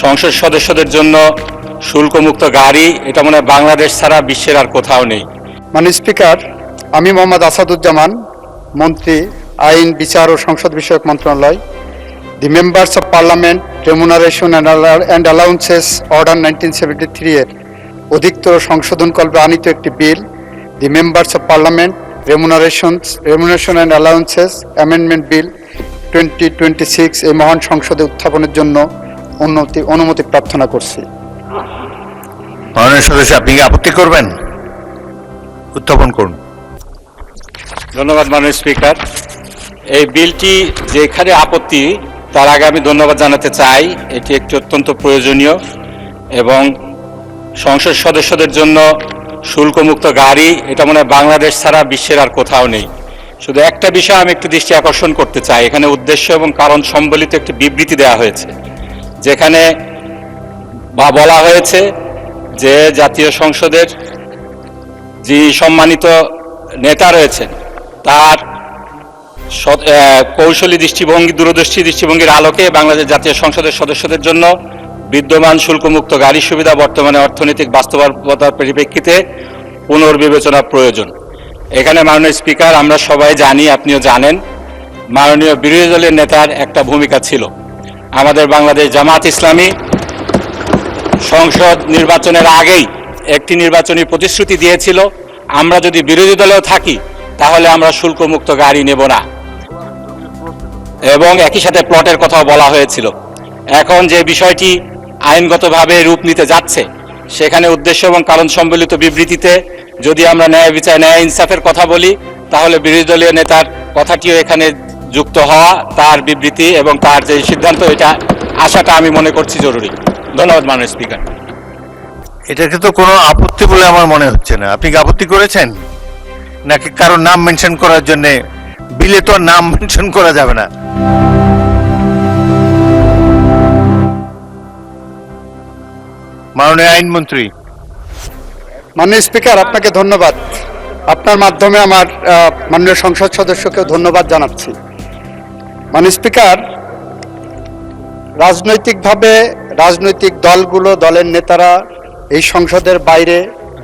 সংসদ সদস্যদের জন্য শুল্কমুক্ত গাড়ি, এটা মনে হয় বাংলাদেশ ছাড়া বিশ্বের আর কোথাও নেই। মাননীয় স্পিকার, আমি মোহাম্মদ আসাদুজ্জামান, মন্ত্রী, আইন, বিচার ও সংসদ বিষয়ক মন্ত্রণালয়, the members of parliament remuneration and allowances order 1973 এর অধিকতর সংশোধনকল্পে আনিত একটি bill, the members of parliament remuneration and allowances amendment bill 2026 এই মহান সংসদে উত্থাপনের জন্য অনুমতি প্রার্থনা করছি। মাননীয় সদস্য, আপনি কি আপত্তি করবেন? উত্থাপন করুন। ধন্যবাদ মাননীয় স্পিকার। এই বিলটি যেখানে আপত্তি, তার আগে আমি ধন্যবাদ জানাতে চাই। এটি একটি অত্যন্ত প্রয়োজনীয় এবং সংসদ সদস্যদের জন্য শুল্কমুক্ত গাড়ি, এটা মনে হয় বাংলাদেশ ছাড়া বিশ্বের আর কোথাও নেই। শুধু একটা বিষয় আমি একটু দৃষ্টি আকর্ষণ করতে চাই। এখানে উদ্দেশ্য এবং কারণ সম্বলিত একটি বিবৃতি দেওয়া হয়েছে, যেখানে বলা হয়েছে যে জাতীয় সংসদের যে সম্মানিত নেতা রয়েছেন তার কৌশলী দৃষ্টিভঙ্গি, দূরদর্শী দৃষ্টিভঙ্গির আলোকে বাংলাদেশ জাতীয় সংসদের সদস্যদের জন্য বিদ্যমান শুল্কমুক্ত গাড়ি সুবিধা বর্তমানে অর্থনৈতিক বাস্তবতার পরিপ্রেক্ষিতে পুনর্বিবেচনা প্রয়োজন। এখানে মাননীয় স্পিকার, আমরা সবাই জানি, আপনিও জানেন, মাননীয় বিরোধী দলের নেতার একটা ভূমিকা ছিল। আমাদের বাংলাদেশ জামাত ইসলামী সংসদ নির্বাচনের আগেই একটি নির্বাচনী প্রতিশ্রুতি দিয়েছিল, আমরা যদি বিরোধী দলেও থাকি তাহলে আমরা শুল্কমুক্ত গাড়ি নেব না, এবং একই সাথে প্লটের কথাও বলা হয়েছিল। এখন যে বিষয়টি আইনগতভাবে রূপ নিতে যাচ্ছে, সেখানে উদ্দেশ্য এবং কারণ সম্বলিত বিবৃতিতে যদি আমরা ন্যায় বিচার, ন্যায় ইনসাফের কথা বলি, তাহলে বিরোধী দলীয় নেতার কথাটিও এখানে যুক্ত হওয়া, তার বিবৃতি এবং তার যে সিদ্ধান্ত, এটা আসাটা আমি মনে করছি জরুরি। ধন্যবাদ মাননীয় স্পিকার। এটাকে তো কোনো আপত্তি বলে আমার মনে হচ্ছে না। আপনি কি আপত্তি করেছেন নাকি কারো নাম মেনশন করার জন্য? বিলে তো নাম মেনশন করা যাবে না। মাননীয় আইনমন্ত্রী। মাননীয় স্পিকার, আপনাকে ধন্যবাদ। আপনার মাধ্যমে আমার মাননীয় সংসদ সদস্যকেও ধন্যবাদ জানাচ্ছি। মাননীয় স্পিকার, রাজনৈতিকভাবে রাজনৈতিক দলগুলো, দলের নেতারা এই সংসদের বাইরে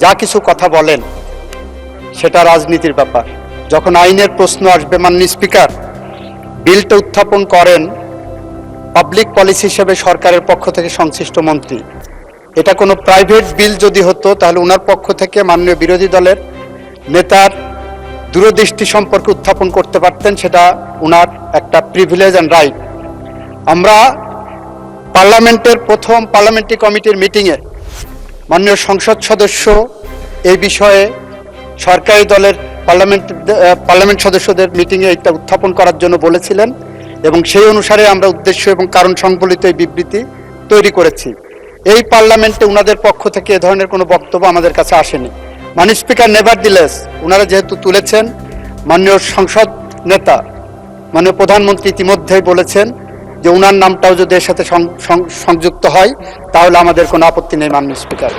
যা কিছু কথা বলেন, সেটা রাজনীতির ব্যাপার। যখন আইনের প্রশ্ন আসবে, মাননীয় স্পিকার, বিলটা উত্থাপন করেন পাবলিক পলিসি হিসেবে সরকারের পক্ষ থেকে সংশ্লিষ্ট মন্ত্রী। এটা কোনো প্রাইভেট বিল যদি হতো, তাহলে ওনার পক্ষ থেকে মাননীয় বিরোধী দলের নেতার দূরদৃষ্টি সম্পর্কে উত্থাপন করতে পারতেন। সেটা ওনার একটা প্রিভিলেজ অ্যান্ড রাইট। আমরা পার্লামেন্টের প্রথম পার্লামেন্টারি কমিটির মিটিংয়ে মাননীয় সংসদ সদস্য এই বিষয়ে সরকারি দলের পার্লামেন্ট সদস্যদের মিটিংয়ে এটা উত্থাপন করার জন্য বলেছিলেন, এবং সেই অনুসারে আমরা উদ্দেশ্য এবং কারণ সংবলিত এই বিবৃতি তৈরি করেছি। এই পার্লামেন্টে ওনাদের পক্ষ থেকে এ ধরনের কোনো বক্তব্য আমাদের কাছে আসেনি। মাননীয় স্পিকার, নেভারদিলেস ওনারা যেহেতু তুলেছেন, মাননীয় সংসদ নেতা, মাননীয় প্রধানমন্ত্রী ইতিমধ্যেই বলেছেন যে ওনার নামটাও যদি এর সাথে সংযুক্ত হয়, তাহলে আমাদের কোনো আপত্তি নেই। মাননীয় স্পিকার।